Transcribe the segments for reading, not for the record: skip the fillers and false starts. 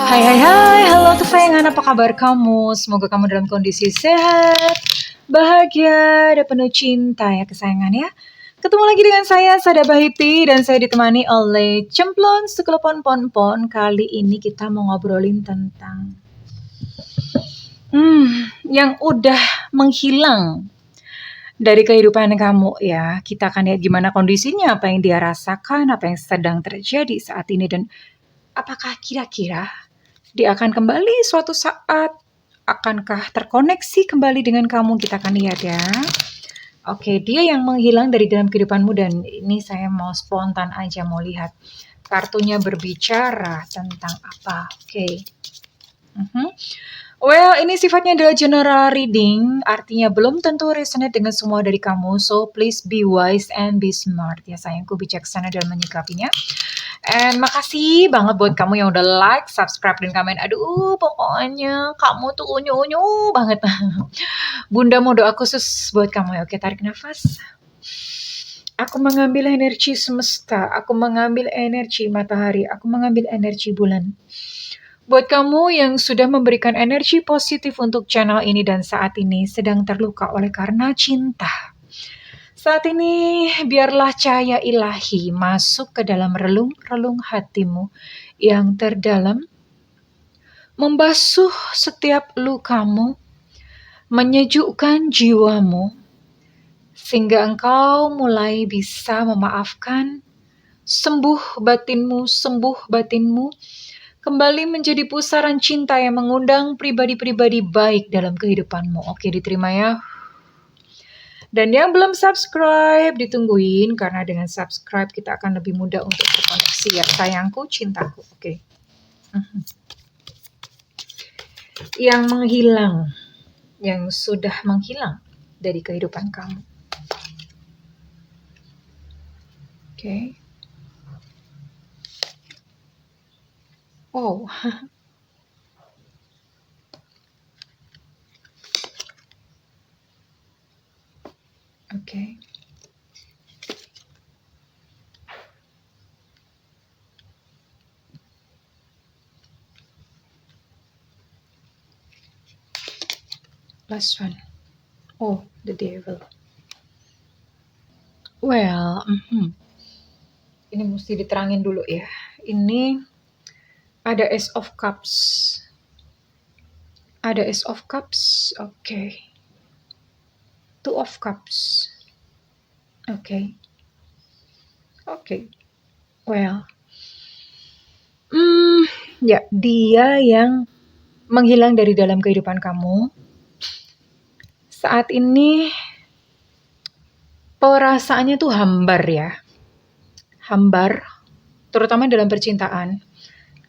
Hai hai hai, halo kesayangan, apa kabar kamu? Semoga kamu dalam kondisi sehat, bahagia, dan penuh cinta ya kesayangan ya. Ketemu lagi dengan saya, Sada Bahiti, dan saya ditemani oleh Cemplon Sekelepon Pon-Pon. Kali ini kita mau ngobrolin tentang yang udah menghilang dari kehidupan kamu ya. Kita akan lihat gimana kondisinya, apa yang dia rasakan, apa yang sedang terjadi saat ini, dan apakah kira-kira dia akan kembali suatu saat? Akankah terkoneksi kembali dengan kamu? Kita akan lihat ya. Oke, dia yang menghilang dari dalam kehidupanmu, dan ini saya mau spontan aja mau lihat kartunya berbicara tentang apa. Oke. Well, ini sifatnya adalah general reading, artinya belum tentu resonate dengan semua dari kamu. So, please be wise and be smart. Ya sayangku, bijaksana dalam menyikapinya. And makasih banget buat kamu yang udah like, subscribe, dan komen. Aduh, pokoknya kamu tuh unyu-unyu banget. Bunda mau doa khusus buat kamu ya. Oke, tarik nafas. Aku mengambil energi semesta, aku mengambil energi matahari, aku mengambil energi bulan. Buat kamu yang sudah memberikan energi positif untuk channel ini dan saat ini sedang terluka oleh karena cinta. Saat ini biarlah cahaya ilahi masuk ke dalam relung-relung hatimu yang terdalam, membasuh setiap lukamu, menyejukkan jiwamu, sehingga engkau mulai bisa memaafkan, sembuh batinmu, kembali menjadi pusaran cinta yang mengundang pribadi-pribadi baik dalam kehidupanmu. Oke, diterima ya. Dan yang belum subscribe, ditungguin, karena dengan subscribe kita akan lebih mudah untuk terkoneksi ya. Sayangku, cintaku. Oke. Yang menghilang, yang sudah menghilang dari kehidupan kamu. Oke. Oh. Oke. Last one. Oh, the devil. Well, ini mesti diterangin dulu ya. Ini ada Ace of Cups. Ada Ace of Cups. Oke. Two of Cups. Oke. Well. Ya, dia yang menghilang dari dalam kehidupan kamu. Saat ini perasaannya tuh hambar ya. Hambar, terutama dalam percintaan.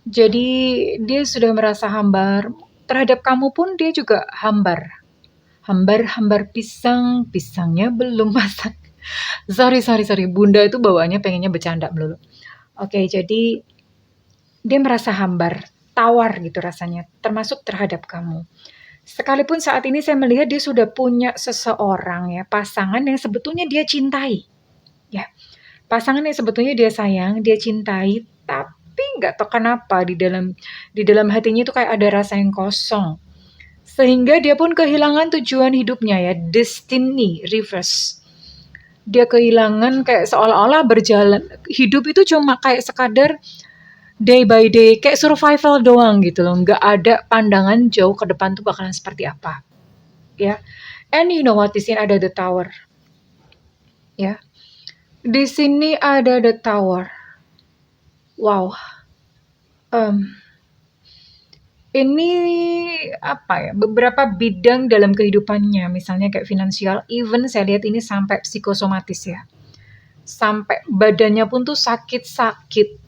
Jadi dia sudah merasa hambar. Terhadap kamu pun dia juga hambar. Hambar pisang, pisangnya belum masak. Sorry. Bunda itu bawaannya pengennya bercanda melulu. Oke, jadi dia merasa hambar, tawar gitu rasanya, termasuk terhadap kamu. Sekalipun saat ini saya melihat dia sudah punya seseorang ya, pasangan yang sebetulnya dia cintai. Ya, pasangan yang sebetulnya dia sayang, dia cintai, tapi nggak tahu kenapa di dalam hatinya itu kayak ada rasa yang kosong. Sehingga dia pun kehilangan tujuan hidupnya ya, destiny reverse. Dia kehilangan, kayak seolah-olah berjalan, hidup itu cuma kayak sekadar day by day, kayak survival doang gitu loh. Nggak ada pandangan jauh ke depan tuh bakalan seperti apa. Ya, and you know what, di sini ada the tower. Ya, di sini ada the tower. Wow. Ini apa ya, beberapa bidang dalam kehidupannya, misalnya kayak finansial, even saya lihat ini sampai psikosomatis ya. Sampai badannya pun tuh sakit-sakit.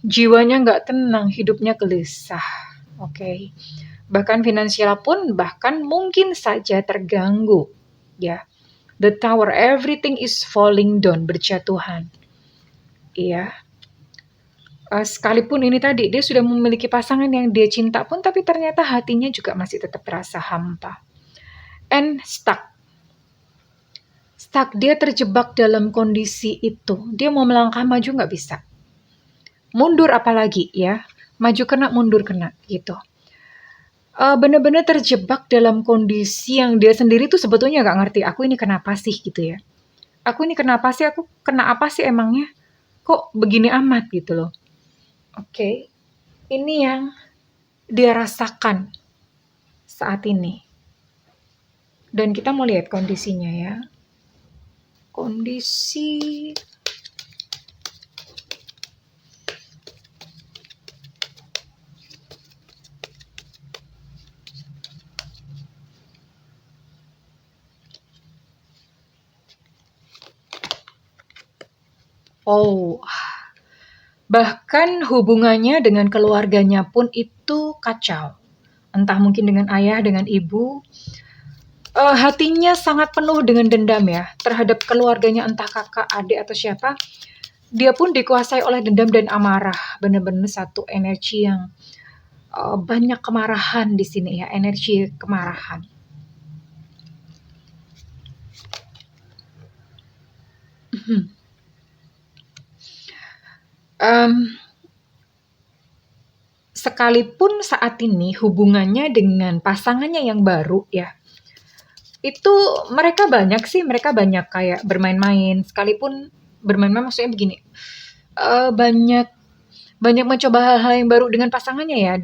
Jiwanya nggak tenang, hidupnya gelisah. Oke. Bahkan finansial pun bahkan mungkin saja terganggu. Ya. The tower, everything is falling down, berjatuhan. Iya. Sekalipun ini tadi dia sudah memiliki pasangan yang dia cinta pun, tapi ternyata hatinya juga masih tetap terasa hampa. And stuck. Dia terjebak dalam kondisi itu. Dia mau melangkah maju nggak bisa. Mundur apalagi ya. maju kena, mundur kena gitu. Bener-bener terjebak dalam kondisi yang dia sendiri tuh sebetulnya nggak ngerti, aku ini kenapa sih gitu ya. Aku ini kenapa sih, aku kena apa sih emangnya? Kok begini amat gitu loh. Oke, ini yang dia rasakan saat ini. Dan kita mau lihat kondisinya ya. Kondisi oh, bahkan hubungannya dengan keluarganya pun itu kacau. Entah mungkin dengan ayah, dengan ibu, hatinya sangat penuh dengan dendam ya terhadap keluarganya, entah kakak, adik atau siapa. Dia pun dikuasai oleh dendam dan amarah. Benar-benar satu energi yang banyak kemarahan di sini ya, energi kemarahan. Sekalipun saat ini hubungannya dengan pasangannya yang baru ya, itu mereka banyak kayak bermain-main, sekalipun bermain-main maksudnya begini, banyak mencoba hal-hal yang baru dengan pasangannya ya.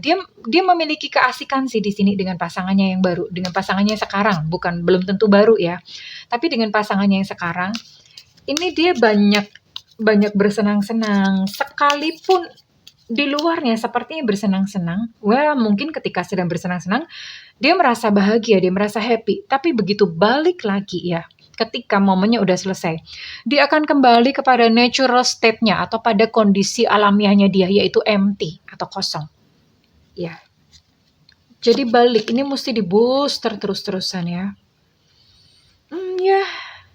Dia memiliki keasikan sih di sini dengan pasangannya yang baru, dengan pasangannya yang sekarang, belum tentu baru ya. Tapi dengan pasangannya yang sekarang, ini dia banyak bersenang-senang, sekalipun di luarnya sepertinya bersenang-senang. Mungkin ketika sedang bersenang-senang, dia merasa bahagia, dia merasa happy. Tapi begitu balik lagi ya, ketika momennya udah selesai, dia akan kembali kepada natural state-nya atau pada kondisi alamiahnya dia, yaitu empty atau kosong. Ya. Jadi balik, ini mesti di-booster terus-terusan ya.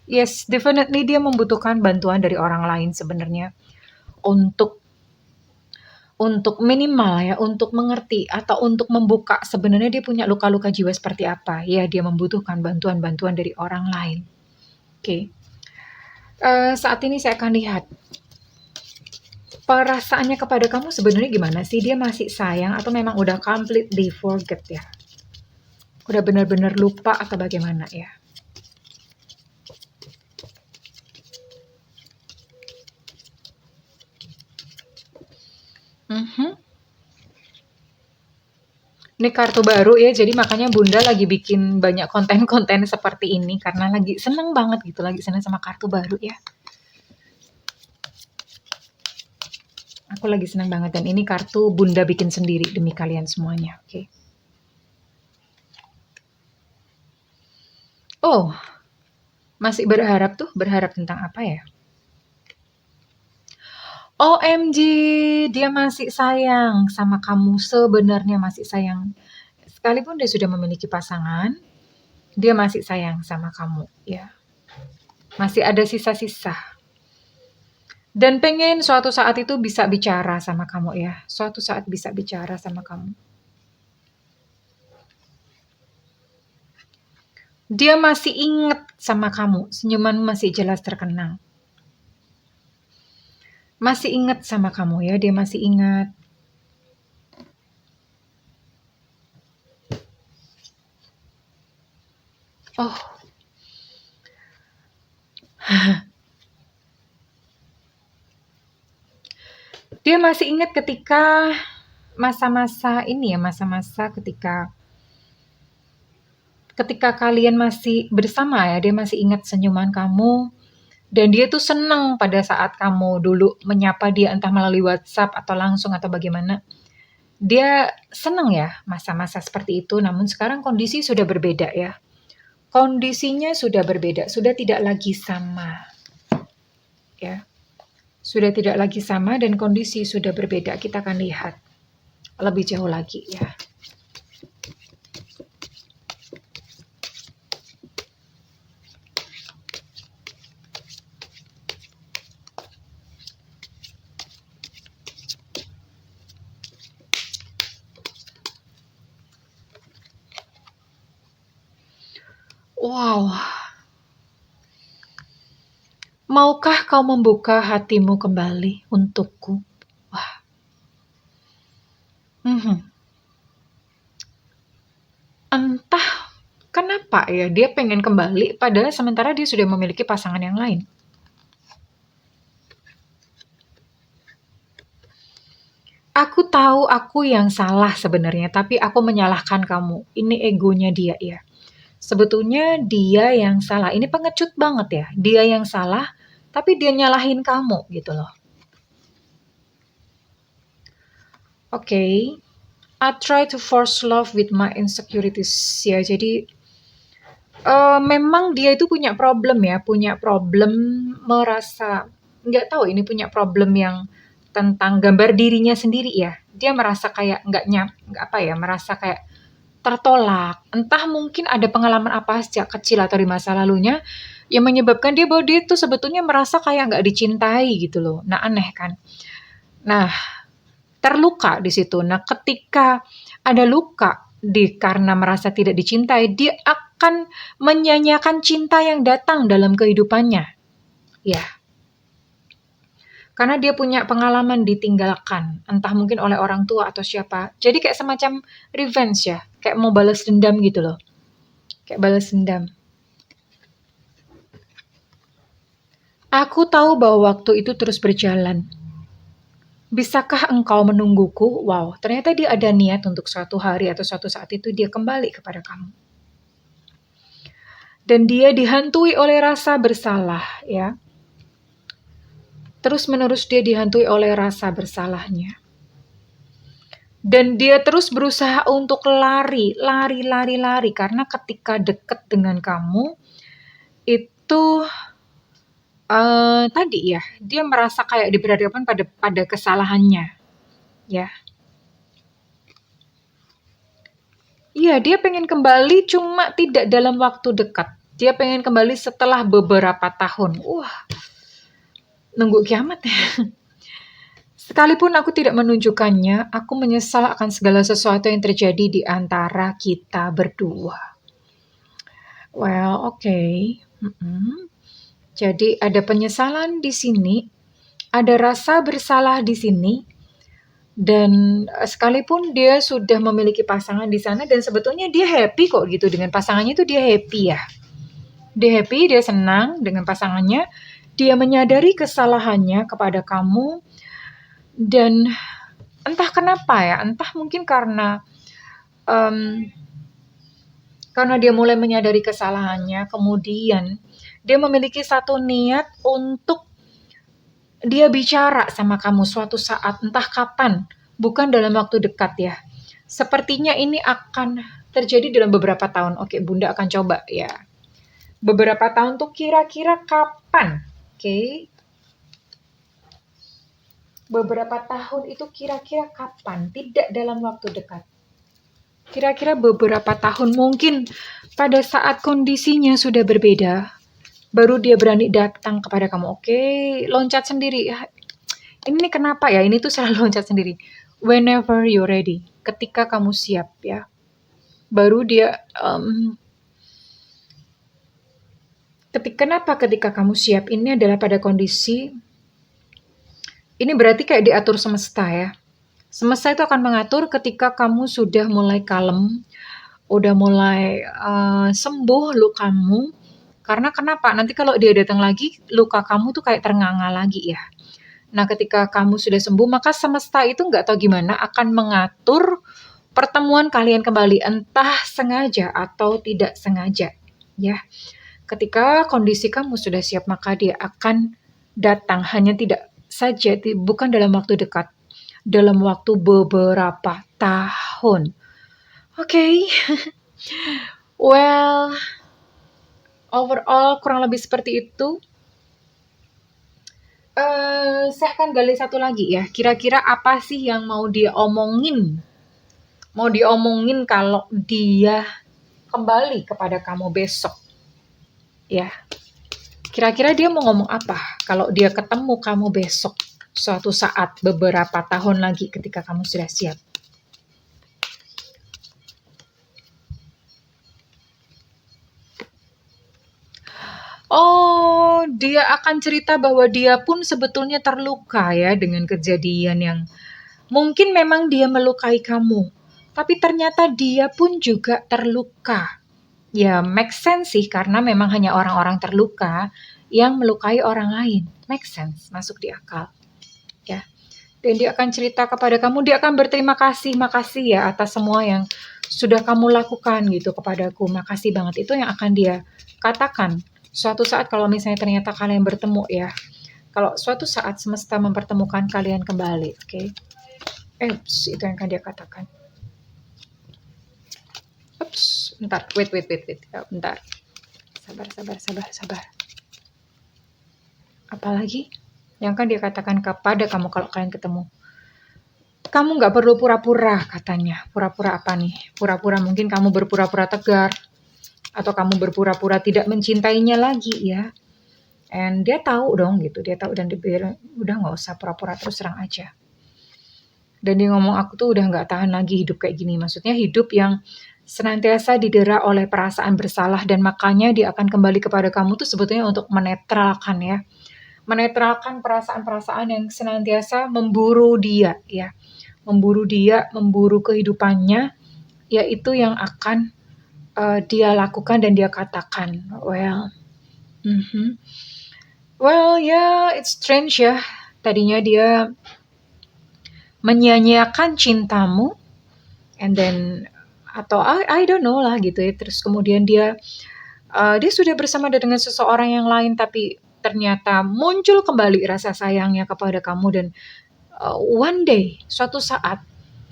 Yes, definitely dia membutuhkan bantuan dari orang lain sebenarnya untuk minimal ya, untuk mengerti atau untuk membuka sebenarnya dia punya luka-luka jiwa seperti apa. Ya, dia membutuhkan bantuan-bantuan dari orang lain. Oke. Saat ini saya akan lihat perasaannya kepada kamu sebenarnya gimana sih? Dia masih sayang atau memang udah completely forget ya? Udah benar-benar lupa atau bagaimana ya? Ini kartu baru ya, jadi makanya Bunda lagi bikin banyak konten-konten seperti ini karena lagi seneng banget gitu, lagi seneng sama kartu baru ya. Aku lagi seneng banget dan ini kartu Bunda bikin sendiri demi kalian semuanya, oke. Oh, masih berharap tentang apa ya? OMG, dia masih sayang sama kamu, sebenarnya masih sayang. Sekalipun dia sudah memiliki pasangan, dia masih sayang sama kamu, ya. Masih ada sisa-sisa. Dan pengen suatu saat itu bisa bicara sama kamu ya. Suatu saat bisa bicara sama kamu. Dia masih ingat sama kamu, senyuman masih jelas terkenang. Masih ingat sama kamu ya, dia masih ingat. Oh. Dia masih ingat ketika masa-masa ini ya, masa-masa ketika kalian masih bersama ya, dia masih ingat senyuman kamu. Dan dia tuh senang pada saat kamu dulu menyapa dia entah melalui WhatsApp atau langsung atau bagaimana. Dia senang ya masa-masa seperti itu, namun sekarang kondisi sudah berbeda ya. Kondisinya sudah berbeda, sudah tidak lagi sama. Ya. Sudah tidak lagi sama dan kondisi sudah berbeda. Kita akan lihat lebih jauh lagi ya. Wow. Maukah kau membuka hatimu kembali untukku? Wah. Mhm. Entah kenapa ya dia pengen kembali padahal sementara dia sudah memiliki pasangan yang lain. Aku tahu aku yang salah sebenarnya, tapi aku menyalahkan kamu. Ini egonya dia ya. Sebetulnya dia yang salah. Ini pengecut banget ya. Dia yang salah, tapi dia nyalahin kamu gitu loh. Oke. I try to force love with my insecurities ya. Jadi memang dia itu punya problem ya, punya problem merasa nggak tahu ini punya problem yang tentang gambar dirinya sendiri ya. Dia merasa kayak nggak apa ya, merasa kayak tertolak. Entah mungkin ada pengalaman apa sejak kecil atau di masa lalunya yang menyebabkan dia bahwa dia tuh sebetulnya merasa kayak nggak dicintai gitu loh. Nah, aneh kan? Nah, terluka di situ. Nah, ketika ada luka karena merasa tidak dicintai, dia akan menyanyiakan cinta yang datang dalam kehidupannya. Ya, karena dia punya pengalaman ditinggalkan, entah mungkin oleh orang tua atau siapa. Jadi kayak semacam revenge ya, kayak mau balas dendam gitu loh. Kayak balas dendam. Aku tahu bahwa waktu itu terus berjalan. Bisakah engkau menungguku? Wow, ternyata dia ada niat untuk suatu hari atau suatu saat itu dia kembali kepada kamu. Dan dia dihantui oleh rasa bersalah, ya. Terus-menerus dia dihantui oleh rasa bersalahnya. Dan dia terus berusaha untuk lari, karena ketika dekat dengan kamu itu tadi ya, dia merasa kayak diberhadapkan pada kesalahannya, ya. Iya, dia pengen kembali cuma tidak dalam waktu dekat. Dia pengen kembali setelah beberapa tahun. Wah, nunggu kiamat ya. Sekalipun aku tidak menunjukkannya, aku menyesal akan segala sesuatu yang terjadi di antara kita berdua. Well, oke. Jadi ada penyesalan di sini, ada rasa bersalah di sini, dan sekalipun dia sudah memiliki pasangan di sana dan sebetulnya dia happy kok gitu dengan pasangannya itu dia happy ya. Dia happy, dia senang dengan pasangannya, dia menyadari kesalahannya kepada kamu dan entah kenapa ya, entah mungkin karena dia mulai menyadari kesalahannya, kemudian dia memiliki satu niat untuk dia bicara sama kamu suatu saat, entah kapan, bukan dalam waktu dekat ya. Sepertinya ini akan terjadi dalam beberapa tahun. Oke, Bunda akan coba ya. Beberapa tahun tuh kira-kira kapan? Oke. Beberapa tahun itu kira-kira kapan? Tidak dalam waktu dekat. Kira-kira beberapa tahun mungkin pada saat kondisinya sudah berbeda, baru dia berani datang kepada kamu. Oke, loncat sendiri. Ini kenapa ya? Ini tuh selalu loncat sendiri. Whenever you're ready, ketika kamu siap ya. Baru dia kenapa ketika kamu siap? Ini adalah pada kondisi ini berarti kayak diatur semesta ya. Semesta itu akan mengatur ketika kamu sudah mulai kalem, udah mulai sembuh lukamu. Karena kenapa? Nanti kalau dia datang lagi, luka kamu tuh kayak ternganga lagi ya. Nah, ketika kamu sudah sembuh, maka semesta itu nggak tahu gimana akan mengatur pertemuan kalian kembali, entah sengaja atau tidak sengaja, ya. Ketika kondisi kamu sudah siap, maka dia akan datang, hanya tidak saja, bukan dalam waktu dekat, dalam waktu beberapa tahun. Oke. Well, overall kurang lebih seperti itu. Saya akan gali satu lagi ya. Kira-kira apa sih yang mau dia omongin? Mau diomongin kalau dia kembali kepada kamu besok. Ya. Kira-kira dia mau ngomong apa kalau dia ketemu kamu besok suatu saat beberapa tahun lagi ketika kamu sudah siap? Oh, dia akan cerita bahwa dia pun sebetulnya terluka ya dengan kejadian yang Mungkin memang dia melukai kamu, tapi ternyata dia pun juga terluka. Ya, make sense sih, karena memang hanya orang-orang terluka yang melukai orang lain. Make sense, masuk di akal. Ya. Dan dia akan cerita kepada kamu, dia akan berterima kasih, makasih ya atas semua yang sudah kamu lakukan gitu kepadaku. Makasih banget, itu yang akan dia katakan. Suatu saat kalau misalnya ternyata kalian bertemu ya. Kalau suatu saat semesta mempertemukan kalian kembali, oke? Itu yang akan dia katakan. Bentar, wait. Bentar. Sabar. Apalagi yang akan dia katakan kepada kamu kalau kalian ketemu. Kamu nggak perlu pura-pura katanya. Pura-pura apa nih? Pura-pura mungkin kamu berpura-pura tegar. Atau kamu berpura-pura tidak mencintainya lagi ya. And dia tahu dong gitu. Dia tahu dan dia bilang, udah nggak usah pura-pura, terus terang aja. Dan dia ngomong, aku tuh udah nggak tahan lagi hidup kayak gini. Maksudnya hidup yang senantiasa didera oleh perasaan bersalah. Dan makanya dia akan kembali kepada kamu tuh sebetulnya untuk menetralkan ya. Menetralkan perasaan-perasaan yang senantiasa memburu dia ya. Memburu kehidupannya, yaitu yang akan dia lakukan dan dia katakan. It's strange ya. Tadinya dia menyia-nyiakan cintamu, and then atau I don't know lah gitu ya. Terus kemudian dia sudah bersama dengan seseorang yang lain, tapi ternyata muncul kembali rasa sayangnya kepada kamu, dan one day, suatu saat,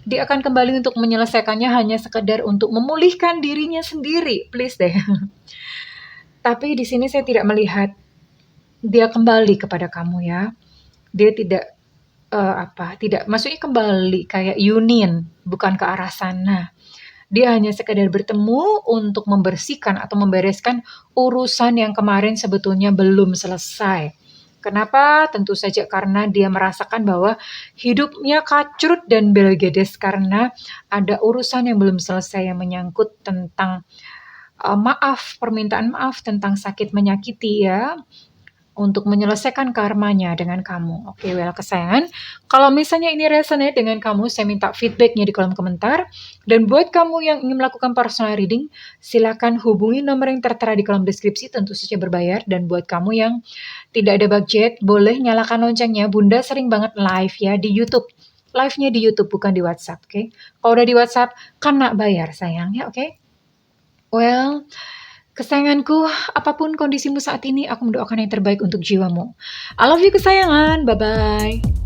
dia akan kembali untuk menyelesaikannya hanya sekedar untuk memulihkan dirinya sendiri. Please deh. Tapi di sini saya tidak melihat dia kembali kepada kamu ya. Dia tidak maksudnya kembali kayak union, bukan ke arah sana. Dia hanya sekadar bertemu untuk membersihkan atau membereskan urusan yang kemarin sebetulnya belum selesai. Kenapa? Tentu saja karena dia merasakan bahwa hidupnya kacrut dan belgedes karena ada urusan yang belum selesai yang menyangkut tentang permintaan maaf tentang sakit menyakiti ya. Untuk menyelesaikan karmanya dengan kamu. Oke, kesayangan. Kalau misalnya ini resonate dengan kamu, saya minta feedbacknya di kolom komentar. Dan buat kamu yang ingin melakukan personal reading, silakan hubungi nomor yang tertera di kolom deskripsi, tentu saja berbayar. Dan buat kamu yang tidak ada budget, boleh nyalakan loncengnya. Bunda sering banget live ya di YouTube. Live-nya di YouTube, bukan di WhatsApp, oke? Kalau udah di WhatsApp, kena bayar sayang ya, oke? Kesayanganku, apapun kondisimu saat ini, aku mendoakan yang terbaik untuk jiwamu. I love you kesayangan, bye-bye.